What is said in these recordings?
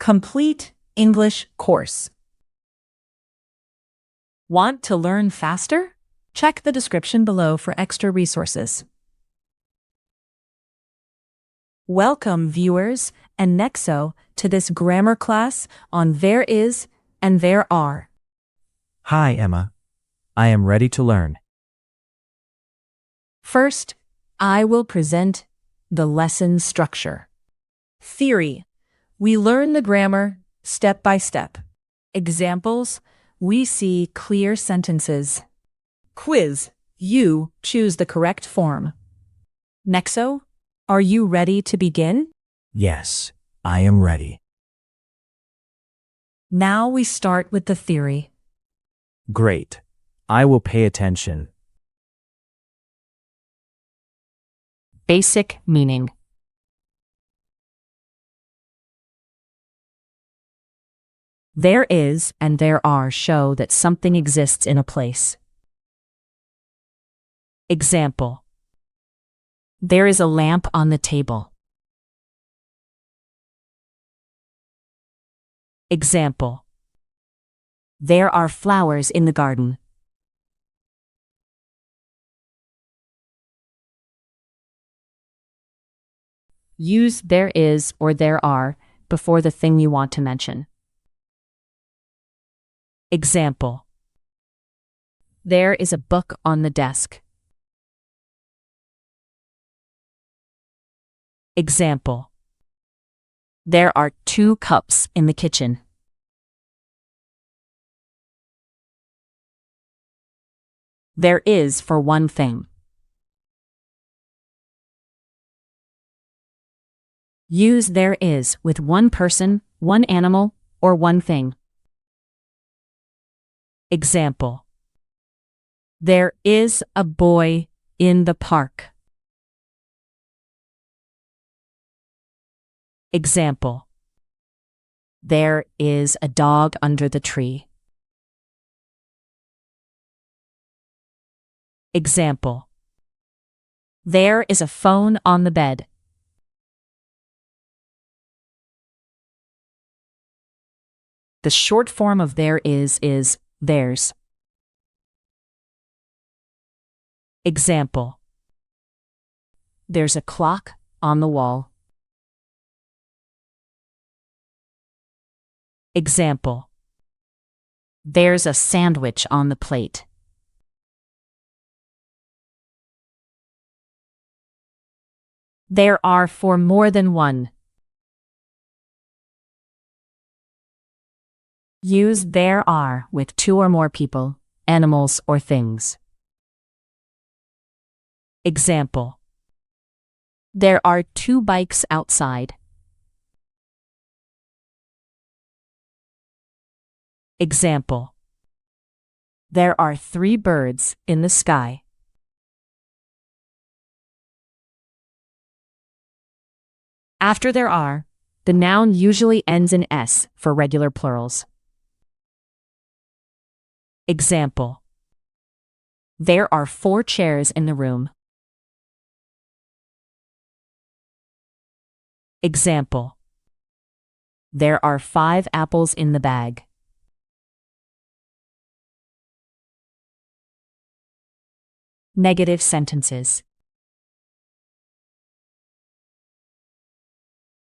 Complete English course. Want to learn faster? Check the description below for extra resources. Welcome, viewers and Nexo, to this grammar class on there is and there are. Hi, Emma. I am ready to learn. First, I will present the lesson structure. Theory. We learn the grammar step by step. Examples. We see clear sentences. Quiz. You choose the correct form. Nexo, are you ready to begin? Yes, I am ready. Now we start with the theory. Great. I will pay attention. Basic meaning. There is and there are show that something exists in a place. Example. There is a lamp on the table. Example. There are flowers in the garden. Use there is or there are before the thing you want to mention. Example. There is a book on the desk. Example. There are 2 cups in the kitchen. There is for one thing. Use there is with one person, one animal, or one thing. Example. There is a boy in the park. Example. There is a dog under the tree. Example. There is a phone on the bed. The short form of there is there's. Example. There's a clock on the wall. Example. There's a sandwich on the plate. There are for more than one. Use there are with 2 or more people, animals, or things. Example. There are 2 bikes outside. Example. There are 3 birds in the sky. After there are, the noun usually ends in s for regular plurals. Example. There are 4 chairs in the room. Example. There are 5 apples in the bag. Negative sentences.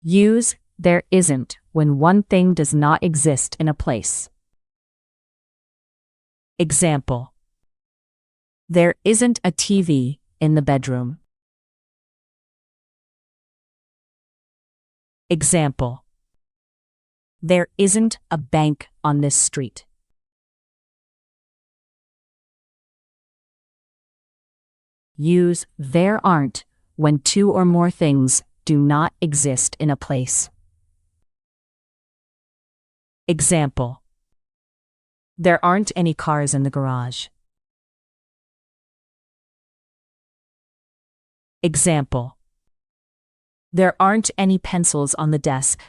Use there isn't when one thing does not exist in a place. Example. There isn't a TV in the bedroom. Example. There isn't a bank on this street. Use there aren't when 2 or more things do not exist in a place. Example. There aren't any cars in the garage. Example. There aren't any pencils on the desk.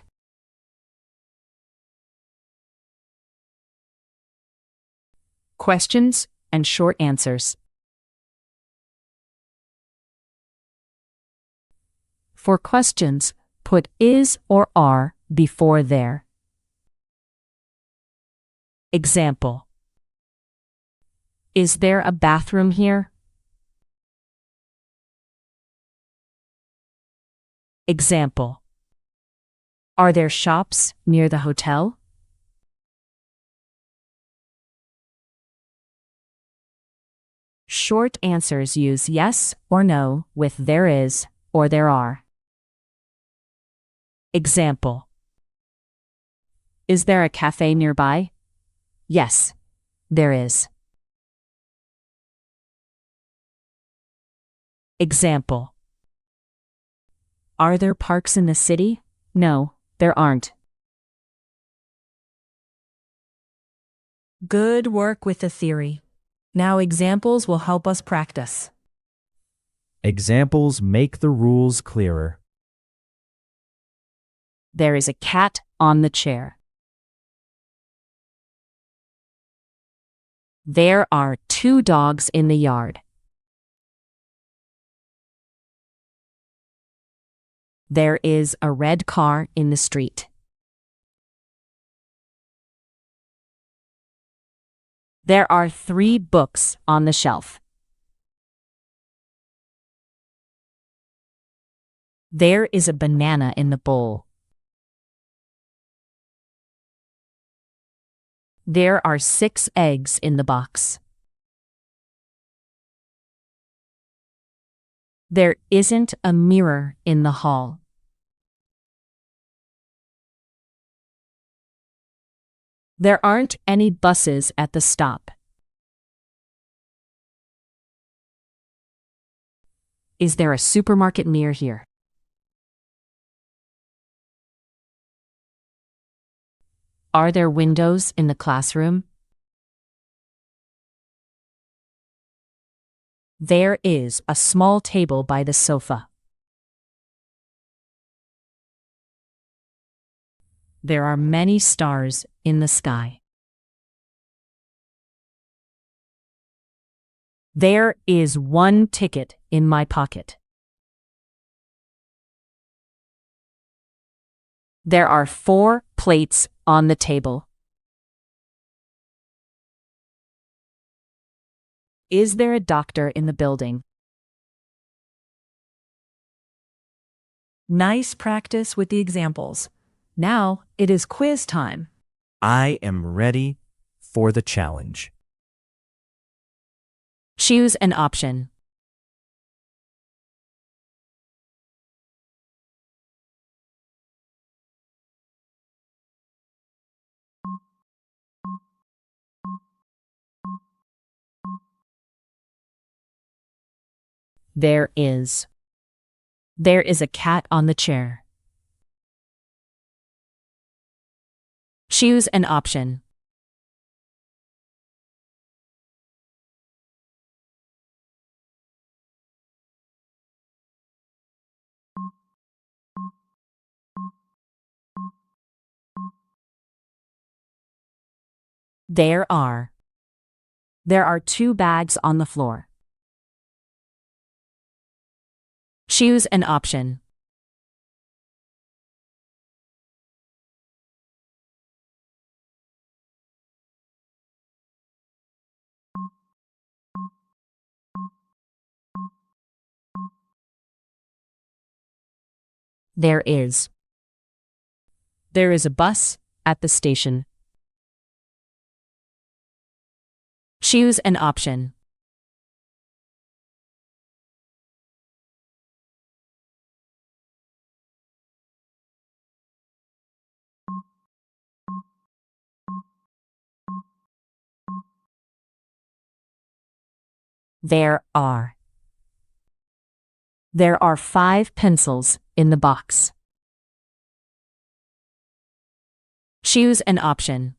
Questions and short answers. For questions, put is or are before there. Example. Is there a bathroom here? Example. Are there shops near the hotel? Short answers use yes or no with there is or there are. Example. Is there a cafe nearby? Yes, there is. Example. Are there parks in the city? No, there aren't. Good work with the theory. Now examples will help us practice. Examples make the rules clearer. There is a cat on the chair. There are 2 dogs in the yard. There is a red car in the street. There are 3 books on the shelf. There is a banana in the bowl. There are 6 eggs in the box. There isn't a mirror in the hall. There aren't any buses at the stop. Is there a supermarket near here? Are there windows in the classroom? There is a small table by the sofa. There are many stars in the sky. There is 1 ticket in my pocket. There are 4 plates on the table. Is there a doctor in the building? Nice practice with the examples. Now it is quiz time. I am ready for the challenge. Choose an option. There is. There is a cat on the chair. Choose an option. There are. There are 2 bags on the floor. Choose an option. There is. There is a bus at the station. Choose an option. There are. There are 5 pencils in the box. Choose an option.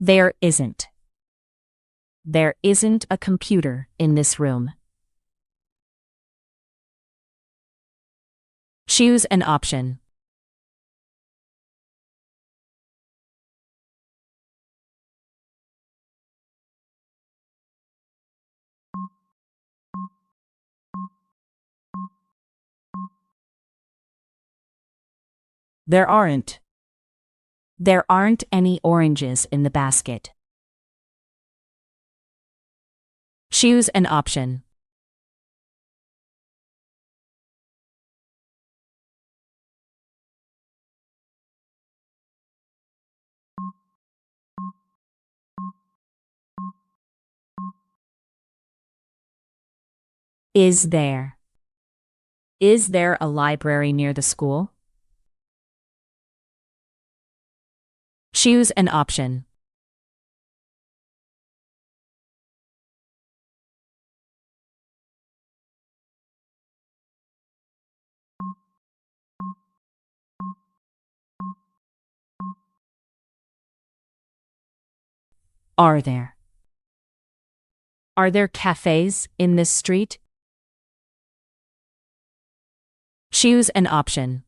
There isn't. There isn't a computer in this room. Choose an option. There aren't. There aren't any oranges in the basket. Choose an option. Is there? Is there a library near the school? Choose an option. Are there? Are there cafes in this street? Choose an option.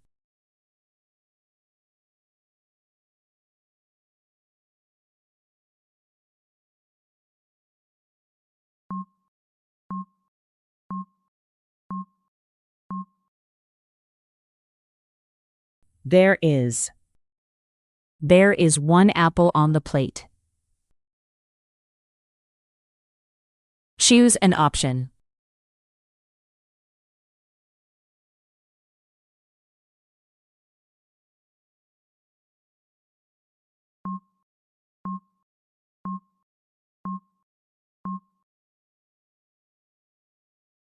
There is. There is one apple on the plate. Choose an option.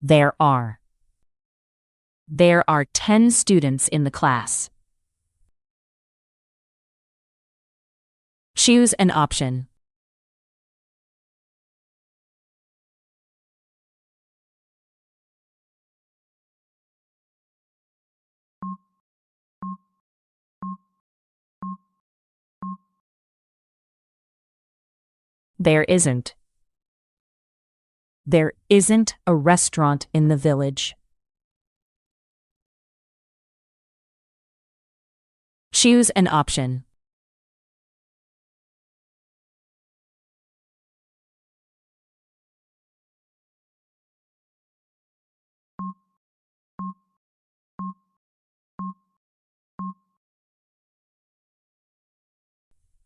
There are. There are 10 students in the class. Choose an option. There isn't. There isn't a restaurant in the village. Choose an option.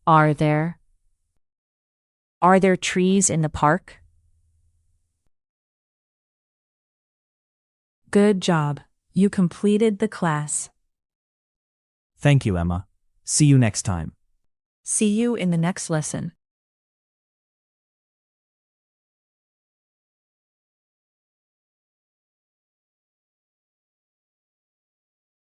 Are there? Are there trees in the park? Good job. You completed the class. Thank you, Emma. See you next time. See you in the next lesson.